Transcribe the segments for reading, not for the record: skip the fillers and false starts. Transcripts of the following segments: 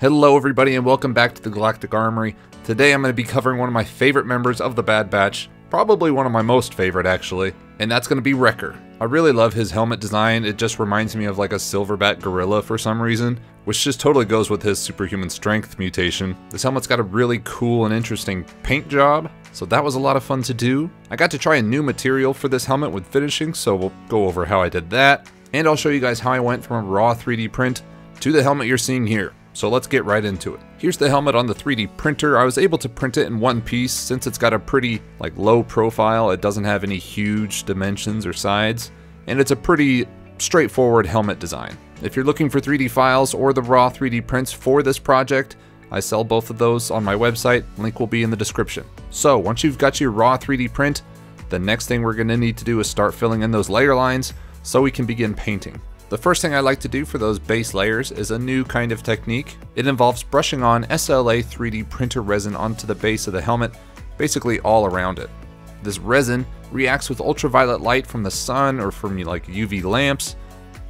Hello everybody and welcome back to the Galactic Armory. Today I'm going to be covering one of my favorite members of the Bad Batch, probably one of my most favorite actually, and that's going to be Wrecker. I really love his helmet design. It just reminds me of like a silverback gorilla for some reason, which just totally goes with his superhuman strength mutation. This helmet's got a really cool and interesting paint job, so that was a lot of fun to do. I got to try a new material for this helmet with finishing, so we'll go over how I did that, and I'll show you guys how I went from a raw 3D print to the helmet you're seeing here. So let's get right into it. Here's the helmet on the 3D printer. I was able to print it in one piece since it's got a pretty low profile. It doesn't have any huge dimensions or sides, and it's a pretty straightforward helmet design. If you're looking for 3D files or the raw 3D prints for this project, I sell both of those on my website. Link will be in the description. So once you've got your raw 3D print, the next thing we're going to need to do is start filling in those layer lines so we can begin painting. The first thing I like to do for those base layers is a new kind of technique. It involves brushing on SLA 3D printer resin onto the base of the helmet, basically all around it. This resin reacts with ultraviolet light from the sun or from UV lamps,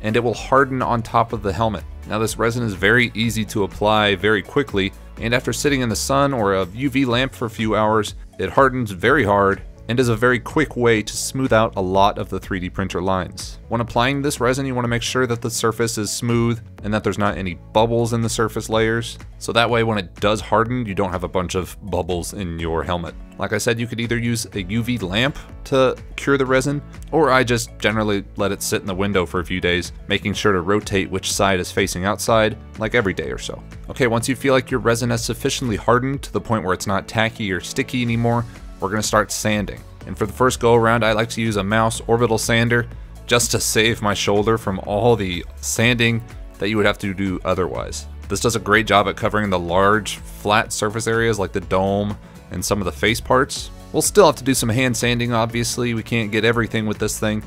and it will harden on top of the helmet. Now this resin is very easy to apply very quickly, and after sitting in the sun or a UV lamp for a few hours, it hardens very hard and is a very quick way to smooth out a lot of the 3D printer lines. When applying this resin, you want to make sure that the surface is smooth and that there's not any bubbles in the surface layers, so that way when it does harden, you don't have a bunch of bubbles in your helmet. Like I said, you could either use a UV lamp to cure the resin, or I just generally let it sit in the window for a few days, making sure to rotate which side is facing outside, like every day or so. Okay, once you feel like your resin has sufficiently hardened to the point where it's not tacky or sticky anymore, we're going to start sanding. And for the first go around, I like to use a mouse orbital sander just to save my shoulder from all the sanding that you would have to do otherwise. This does a great job at covering the large flat surface areas like the dome and some of the face parts. We'll still have to do some hand sanding, obviously. We can't get everything with this thing,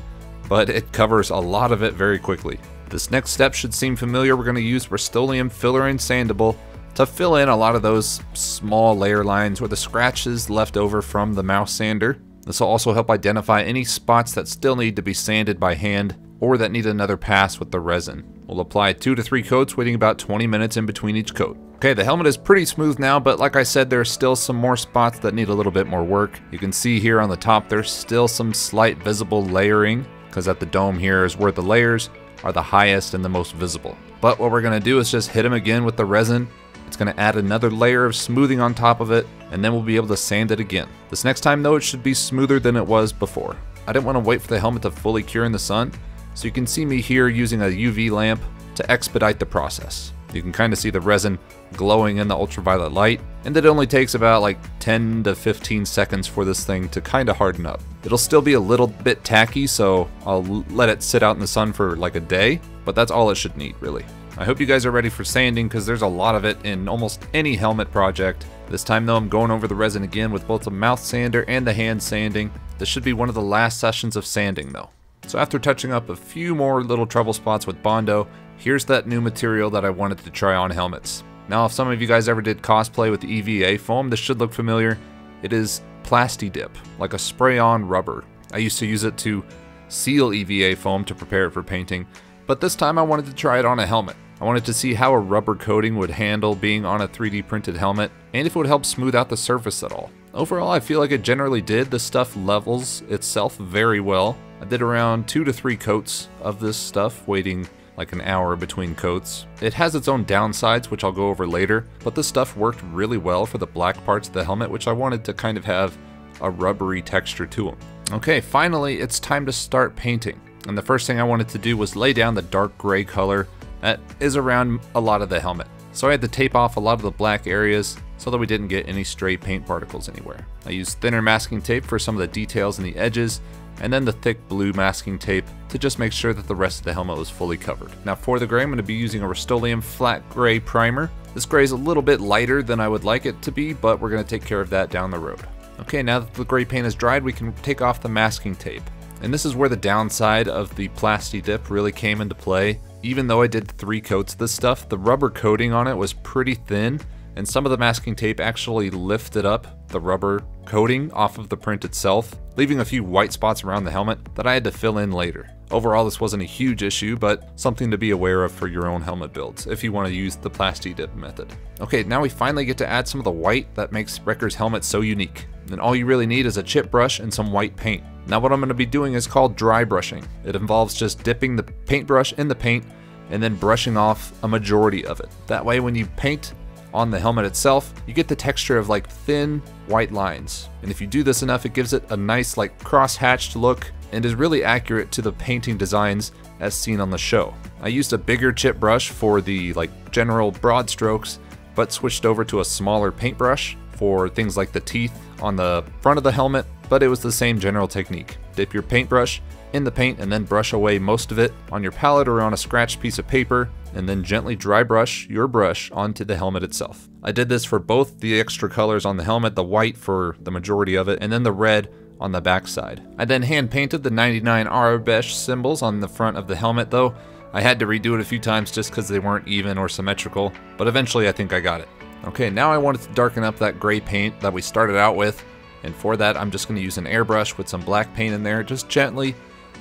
but it covers a lot of it very quickly. This next step should seem familiar. We're going to use rust-oleum filler and sandable to fill in a lot of those small layer lines or the scratches left over from the mouse sander. This will also help identify any spots that still need to be sanded by hand or that need another pass with the resin. We'll apply 2 to 3 coats, waiting about 20 minutes in between each coat. Okay, the helmet is pretty smooth now, but like I said, there's still some more spots that need a little bit more work. You can see here on the top, there's still some slight visible layering, because at the dome here is where the layers are the highest and the most visible. But what we're gonna do is just hit them again with the resin. It's going to add another layer of smoothing on top of it, and then we'll be able to sand it again. This next time though, it should be smoother than it was before. I didn't want to wait for the helmet to fully cure in the sun, so you can see me here using a UV lamp to expedite the process. You can kind of see the resin glowing in the ultraviolet light, and it only takes about 10 to 15 seconds for this thing to kind of harden up. It'll still be a little bit tacky, so I'll let it sit out in the sun for a day, but that's all it should need really. I hope you guys are ready for sanding because there's a lot of it in almost any helmet project. This time though, I'm going over the resin again with both the mouth sander and the hand sanding. This should be one of the last sessions of sanding though. So after touching up a few more little trouble spots with Bondo, here's that new material that I wanted to try on helmets. Now if some of you guys ever did cosplay with EVA foam, this should look familiar. It is Plasti-Dip, like a spray-on rubber. I used to use it to seal EVA foam to prepare it for painting, but this time I wanted to try it on a helmet. I wanted to see how a rubber coating would handle being on a 3D printed helmet, and if it would help smooth out the surface at all. Overall, I feel like it generally did. This stuff levels itself very well. I did around 2 to 3 coats of this stuff, waiting an hour between coats. It has its own downsides, which I'll go over later, but this stuff worked really well for the black parts of the helmet, which I wanted to kind of have a rubbery texture to them. Okay, finally, it's time to start painting. And the first thing I wanted to do was lay down the dark gray color that is around a lot of the helmet. So I had to tape off a lot of the black areas so that we didn't get any stray paint particles anywhere. I used thinner masking tape for some of the details in the edges, and then the thick blue masking tape to just make sure that the rest of the helmet was fully covered. Now for the gray, I'm going to be using a rust-oleum flat gray primer. This gray is a little bit lighter than I would like it to be, but we're going to take care of that down the road. Okay, now that the gray paint is dried, we can take off the masking tape. And this is where the downside of the Plasti-Dip really came into play. Even though I did 3 coats of this stuff, the rubber coating on it was pretty thin, and some of the masking tape actually lifted up the rubber coating off of the print itself, leaving a few white spots around the helmet that I had to fill in later. Overall, this wasn't a huge issue, but something to be aware of for your own helmet builds if you want to use the Plasti Dip method. Okay, now we finally get to add some of the white that makes Wrecker's helmet so unique. And all you really need is a chip brush and some white paint. Now what I'm going to be doing is called dry brushing. It involves just dipping the paintbrush in the paint and then brushing off a majority of it. That way when you paint on the helmet itself, you get the texture of like thin white lines. And if you do this enough, it gives it a nice like cross-hatched look and is really accurate to the painting designs as seen on the show. I used a bigger chip brush for the like general broad strokes, but switched over to a smaller paintbrush for things like the teeth on the front of the helmet, but it was the same general technique. Dip your paintbrush in the paint and then brush away most of it on your palette or on a scratched piece of paper, and then gently dry brush your brush onto the helmet itself. I did this for both the extra colors on the helmet, the white for the majority of it, and then the red on the back side. I then hand painted the 99 Arabesh symbols on the front of the helmet though. I had to redo it a few times just because they weren't even or symmetrical, but eventually I think I got it. Okay, now I wanted to darken up that gray paint that we started out with, and for that I'm just going to use an airbrush with some black paint in there, just gently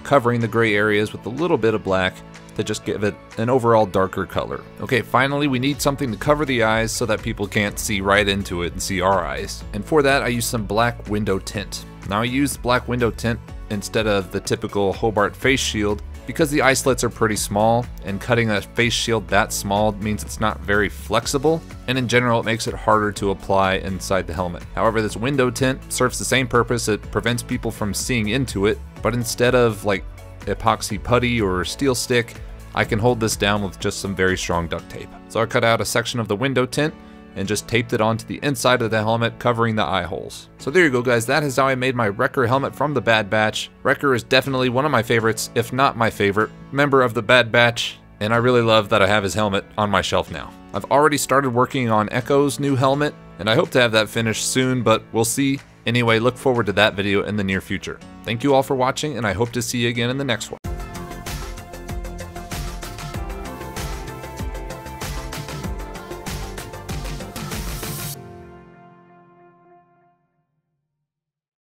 covering the gray areas with a little bit of black to just give it an overall darker color. Okay, finally we need something to cover the eyes so that people can't see right into it and see our eyes. And for that I use some black window tint. Now I use black window tint instead of the typical Hobart face shield because the eye slits are pretty small, and cutting a face shield that small means it's not very flexible, and in general it makes it harder to apply inside the helmet. However, this window tint serves the same purpose. It prevents people from seeing into it, but instead of like epoxy putty or steel stick, I can hold this down with just some very strong duct tape. So I cut out a section of the window tint and just taped it onto the inside of the helmet, covering the eye holes. So there you go guys, that is how I made my Wrecker helmet from the Bad Batch. Wrecker is definitely one of my favorites, if not my favorite, member of the Bad Batch, and I really love that I have his helmet on my shelf now. I've already started working on Echo's new helmet, and I hope to have that finished soon, but we'll see. Anyway, look forward to that video in the near future. Thank you all for watching, and I hope to see you again in the next one.